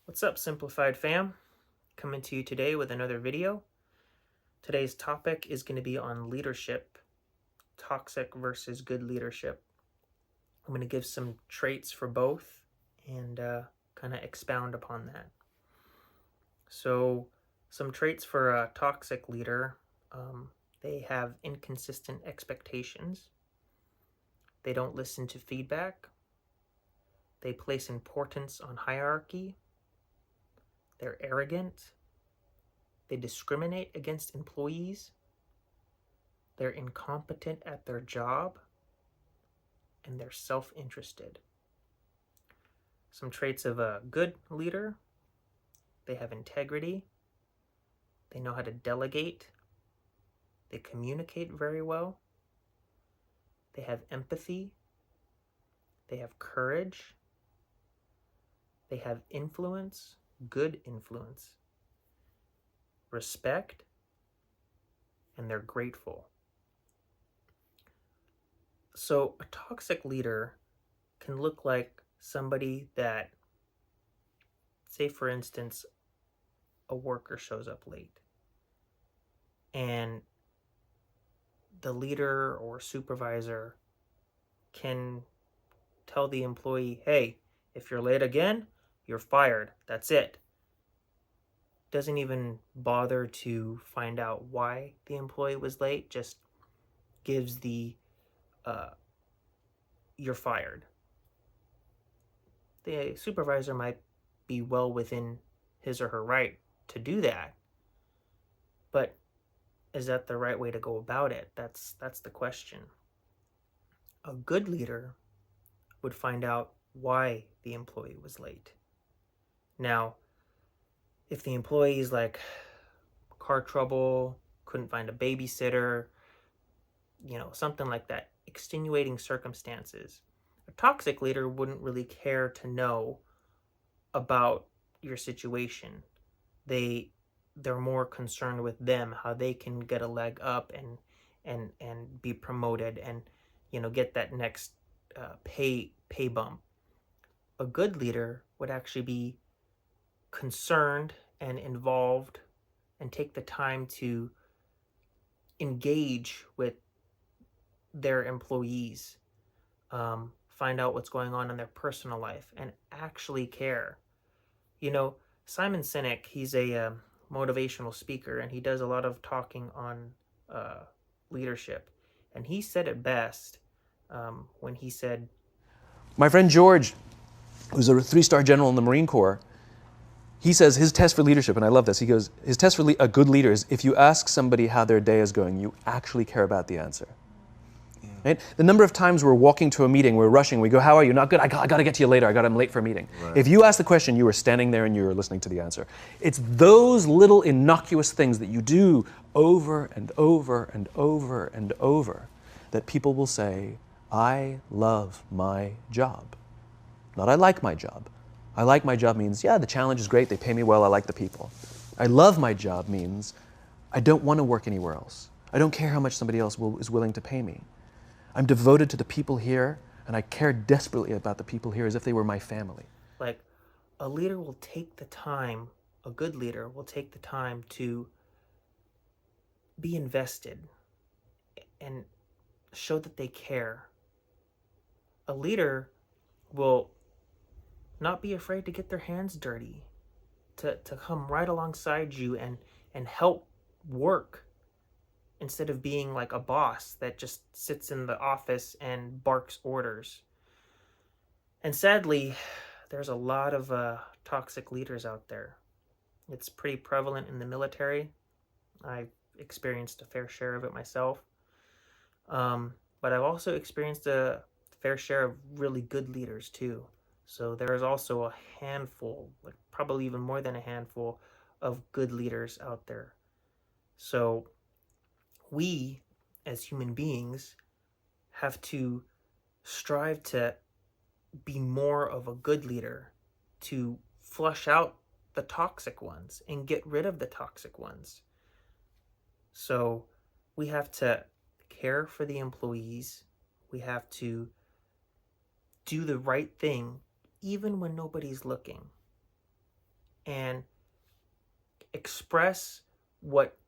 What's up, Simplified fam? Coming to you today with another video. Today's topic is going to be on leadership, toxic versus good leadership. I'm going to give some traits for both and kind of expound upon that. So, some traits for a toxic leader, they have inconsistent expectations, they don't listen to feedback, they place importance on hierarchy, they're arrogant, they discriminate against employees, they're incompetent at their job, and they're self-interested. Some traits of a good leader: they have integrity, they know how to delegate, they communicate very well, they have empathy, they have courage, they have influence, good influence, respect, and they're grateful. So a toxic leader can look like somebody that, say for instance, a worker shows up late and the leader or supervisor can tell the employee, hey, if you're late again, you're fired. That's it. Doesn't even bother to find out why the employee was late, just gives the you're fired. The supervisor might be well within his or her right to do that, but is that the right way to go about it? That's the question. A good leader would find out why the employee was late. Now, if the employee is like car trouble, couldn't find a babysitter, something like that, extenuating circumstances, a toxic leader wouldn't really care to know about your situation. They're more concerned with them, how they can get a leg up and be promoted and get that next pay bump. A good leader would actually be concerned and involved and take the time to engage with their employees, find out what's going on in their personal life, and actually care. Simon Sinek, he's a motivational speaker, and he does a lot of talking on leadership. And he said it best when he said, My friend George, who's a 3-star general in the Marine Corps, he says his test for leadership, and I love this, he goes, his test for a good leader is if you ask somebody how their day is going, you actually care about the answer. Right? The number of times we're walking to a meeting, we're rushing, we go, how are you? Not good, I got to get to you later, I'm late for a meeting. Right. If you ask the question, you were standing there and you were listening to the answer. It's those little innocuous things that you do over and over and over and over that people will say, I love my job. Not I like my job. I like my job means, yeah, the challenge is great, they pay me well, I like the people. I love my job means I don't want to work anywhere else. I don't care how much somebody else is willing to pay me. I'm devoted to the people here, and I care desperately about the people here as if they were my family. like, a leader will take the time, a good leader will take the time to be invested and show that they care. A leader will not be afraid to get their hands dirty, to come right alongside you and help work, instead of being like a boss that just sits in the office and barks orders. And sadly, there's a lot of toxic leaders out there. It's pretty prevalent in the military. I've experienced a fair share of it myself. But I've also experienced a fair share of really good leaders too. So there is also a handful, like probably even more than a handful, of good leaders out there. So we, as human beings, have to strive to be more of a good leader, to flush out the toxic ones and get rid of the toxic ones. So we have to care for the employees. We have to do the right thing even when nobody's looking. and express what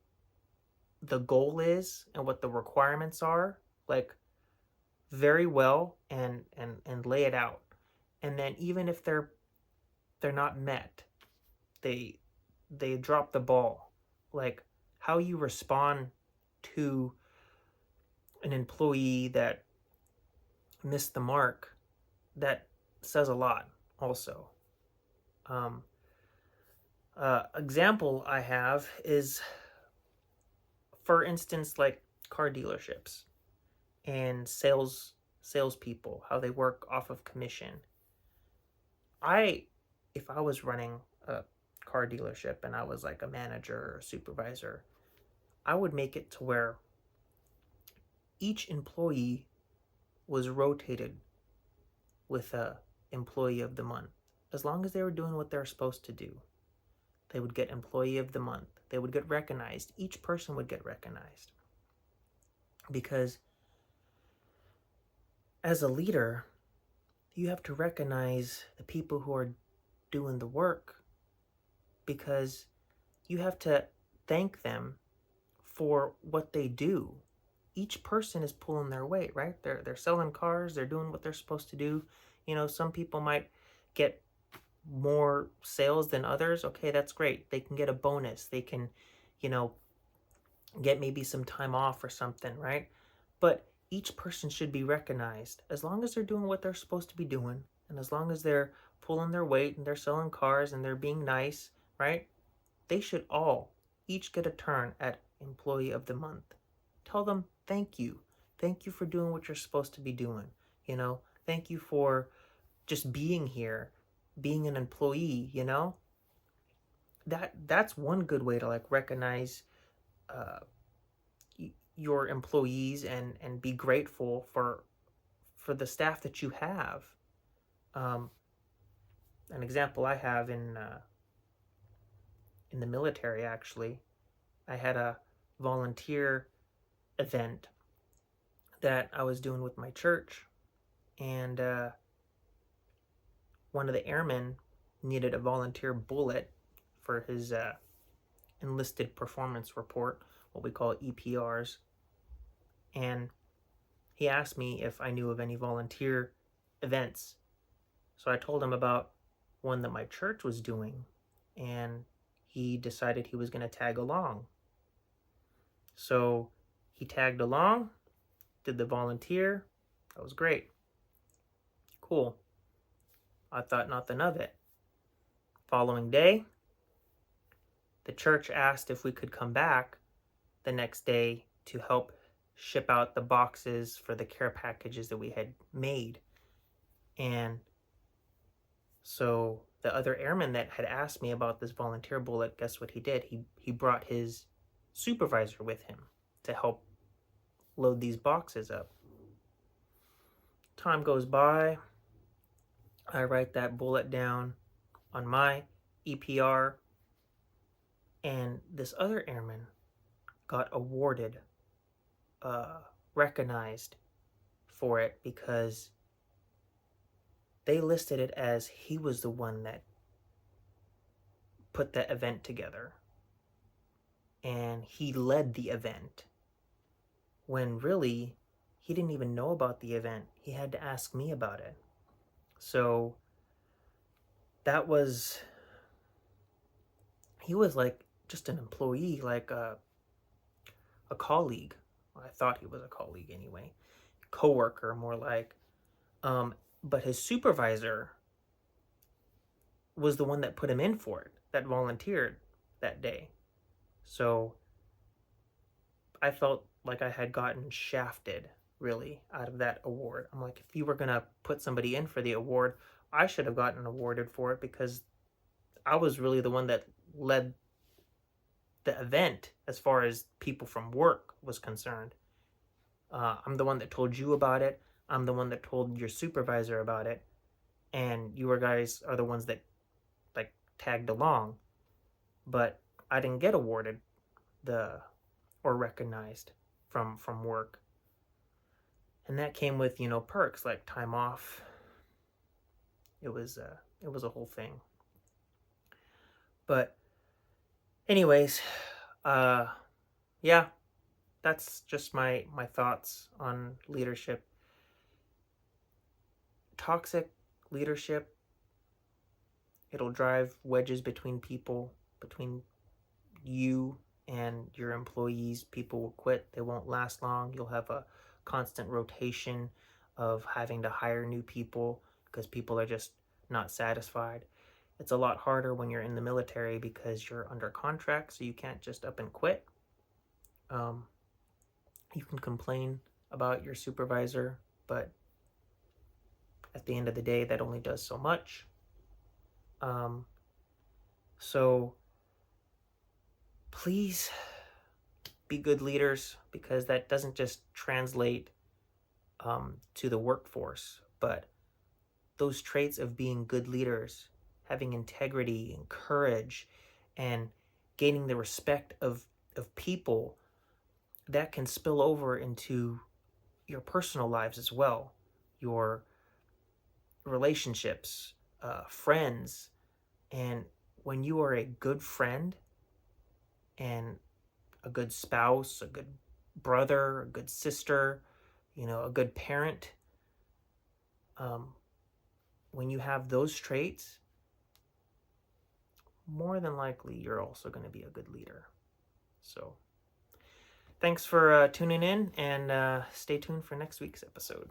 the goal is and what the requirements are, like, very well, and lay it out. And then even if they're not met, they drop the ball. Like, how you respond to an employee that missed the mark, that says a lot also. um Example I have is, for instance, like car dealerships and salespeople, how they work off of commission. I If I was running a car dealership and I was like a manager or a supervisor, I would make it to where each employee was rotated with a employee of the month. As long as they were doing what they're supposed to do, they would get employee of the month. They would get recognized. Each person would get recognized. Because as a leader, you have to recognize the people who are doing the work, because you have to thank them for what they do. Each person is pulling their weight, right? They're selling cars, they're doing what they're supposed to do. Some people might get more sales than others. Okay, that's great. They can get a bonus. They can, you know, get maybe some time off or something, right? But each person should be recognized as long as they're doing what they're supposed to be doing, and as long as they're pulling their weight and they're selling cars and they're being nice, right? They should all each get a turn at employee of the month. Tell them thank you. Thank you for doing what you're supposed to be doing. Thank you for just being here, being an employee, that's one good way to like recognize uh, your employees, and be grateful for the staff that you have. Um, an example I have in the military, actually, I had a volunteer event that I was doing with my church, and one of the airmen needed a volunteer bullet for his enlisted performance report, what we call EPRs. And he asked me if I knew of any volunteer events. So I told him about one that my church was doing, and he decided he was going to tag along. So he tagged along, did the volunteer. That was great. Cool. I thought nothing of it. Following day, the church asked if we could come back the next day to help ship out the boxes for the care packages that we had made. And so the other airman that had asked me about this volunteer bullet, guess what he did? He brought his supervisor with him to help load these boxes up. Time goes by. I write that bullet down on my EPR, and this other airman got awarded, recognized for it, because they listed it as he was the one that put that event together, and he led the event, when really he didn't even know about the event. He had to ask me about it. So he was like just an employee, like a colleague. I thought he was a colleague anyway, coworker more like. But his supervisor was the one that put him in for it, that volunteered that day. So I felt like I had gotten shafted, really, out of that award. I'm like, if you were going to put somebody in for the award, I should have gotten awarded for it, because I was really the one that led the event as far as people from work was concerned. I'm the one that told you about it. I'm the one that told your supervisor about it. And you guys are the ones that like tagged along. But I didn't get awarded or recognized from work. And that came with, perks like time off. It was a whole thing. But anyways, yeah, that's just my thoughts on leadership. Toxic leadership, it'll drive wedges between people, between you and your employees. People will quit. They won't last long. You'll have a constant rotation of having to hire new people because people are just not satisfied. It's a lot harder when you're in the military because you're under contract, so you can't just up and quit. Um, you can complain about your supervisor, but at the end of the day, that only does so much. Um, so please be good leaders, because that doesn't just translate to the workforce, but those traits of being good leaders, having integrity and courage, and gaining the respect of people, that can spill over into your personal lives as well, your relationships, friends. And when you are a good friend and a good spouse, a good brother, a good sister, a good parent, um, when you have those traits, more than likely you're also going to be a good leader. So, thanks for tuning in, and stay tuned for next week's episode.